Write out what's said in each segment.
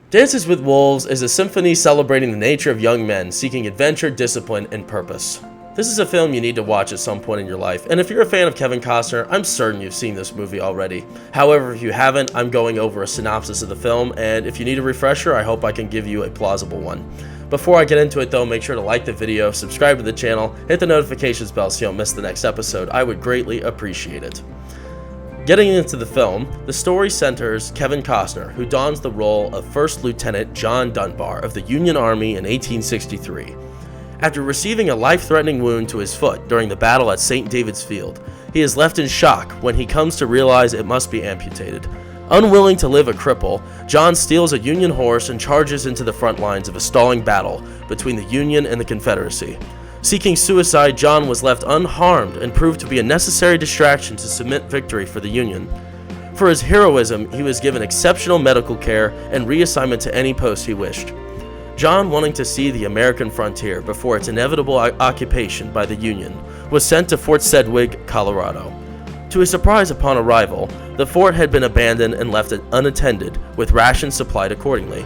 Dances with Wolves is a symphony celebrating the nature of young men seeking adventure, discipline, and purpose. This is a film you need to watch at some point in your life, and if you're a fan of Kevin Costner, I'm certain you've seen this movie already. However, if you haven't, I'm going over a synopsis of the film, and if you need a refresher, I hope I can give you a plausible one. Before I get into it though, make sure to like the video, subscribe to the channel, hit the notifications bell so you don't miss the next episode. I would greatly appreciate it. Getting into the film, the story centers Kevin Costner, who dons the role of First Lieutenant John Dunbar of the Union Army in 1863. After receiving a life-threatening wound to his foot during the battle at St. David's Field, he is left in shock when he comes to realize it must be amputated. Unwilling to live a cripple, John steals a Union horse and charges into the front lines of a stalling battle between the Union and the Confederacy. Seeking suicide, John was left unharmed and proved to be a necessary distraction to cement victory for the Union. For his heroism, he was given exceptional medical care and reassignment to any post he wished. John, wanting to see the American frontier before its inevitable occupation by the Union, was sent to Fort Sedgwick, Colorado. To his surprise upon arrival, the fort had been abandoned and left unattended, with rations supplied accordingly.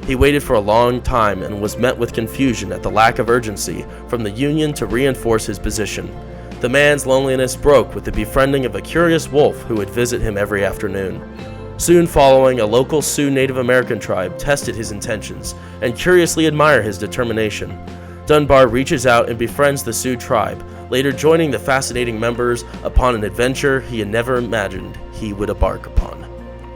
He waited for a long time and was met with confusion at the lack of urgency from the Union to reinforce his position. The man's loneliness broke with the befriending of a curious wolf who would visit him every afternoon. Soon following, a local Sioux Native American tribe tested his intentions and curiously admired his determination. Dunbar reaches out and befriends the Sioux tribe, later joining the fascinating members upon an adventure he had never imagined he would embark upon.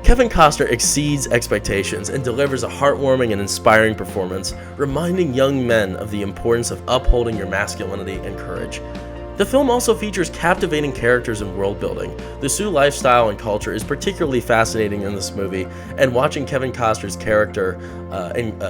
Kevin Costner exceeds expectations and delivers a heartwarming and inspiring performance, reminding young men of the importance of upholding your masculinity and courage. The film also features captivating characters and world building. The Sioux lifestyle and culture is particularly fascinating in this movie, and watching Kevin Costner's character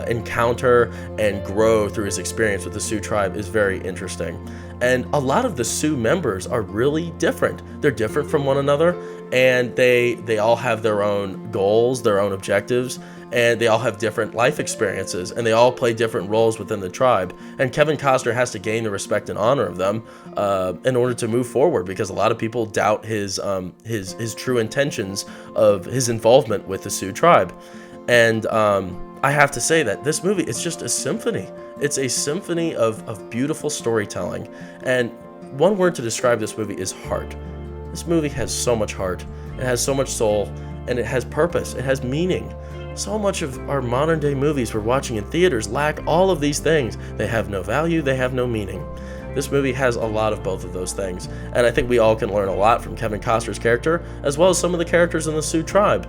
encounter and grow through his experience with the Sioux tribe is very interesting. And a lot of the Sioux members are really different. They're different from one another, and they all have their own goals, their own objectives, and they all have different life experiences, and they all play different roles within the tribe. And Kevin Costner has to gain the respect and honor of them in order to move forward, because a lot of people doubt his true intentions of his involvement with the Sioux tribe. And I have to say that this movie is just a symphony. It's a symphony of beautiful storytelling. And one word to describe this movie is heart. This movie has so much heart, it has so much soul, and it has purpose, it has meaning. So much of our modern day movies we're watching in theaters lack all of these things. They have no value, they have no meaning. This movie has a lot of both of those things, and I think we all can learn a lot from Kevin Costner's character, as well as some of the characters in the Sioux tribe.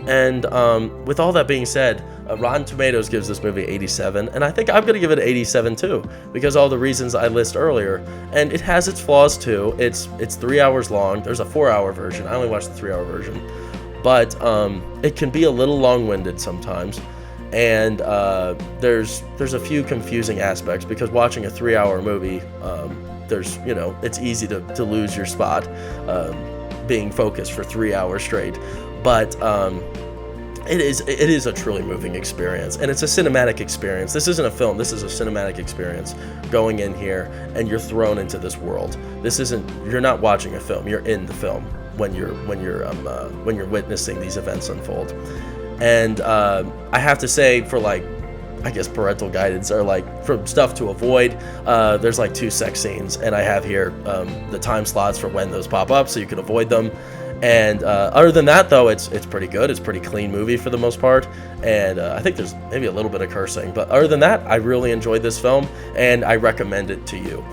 And with all that being said, Rotten Tomatoes gives this movie 87, and I think I'm going to give it 87 too, because all the reasons I list earlier. And it has its flaws too. It's 3 hours long. There's a 4-hour version. I only watched the 3-hour version. But it can be a little long-winded sometimes, and there's a few confusing aspects, because watching a 3-hour movie, it's easy to lose your spot being focused for 3 hours straight. But it is a truly moving experience, and it's a cinematic experience. This isn't a film. This is a cinematic experience. Going in here and you're thrown into this world. You're not watching a film. You're in the film when you're witnessing these events unfold. And I have to say, for parental guidance, or for stuff to avoid, there's 2 sex scenes, and I have here the time slots for when those pop up so you can avoid them. And other than that, though, it's pretty good. It's a pretty clean movie for the most part, and I think there's maybe a little bit of cursing, but other than that, I really enjoyed this film, and I recommend it to you.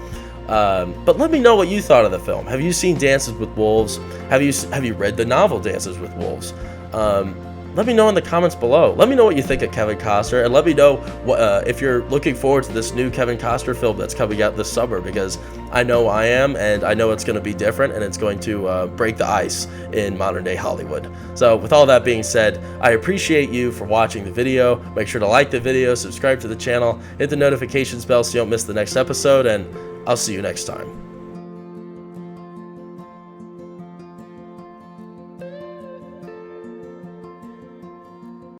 But let me know what you thought of the film. Have you seen Dances with Wolves? Have you read the novel Dances with Wolves? Let me know in the comments below. Let me know what you think of Kevin Costner, and let me know if you're looking forward to this new Kevin Costner film that's coming out this summer, because I know I am, and I know it's going to be different, and it's going to break the ice in modern day Hollywood. So with all that being said, I appreciate you for watching the video. Make sure to like the video, subscribe to the channel, hit the notifications bell so you don't miss the next episode, and I'll see you next time.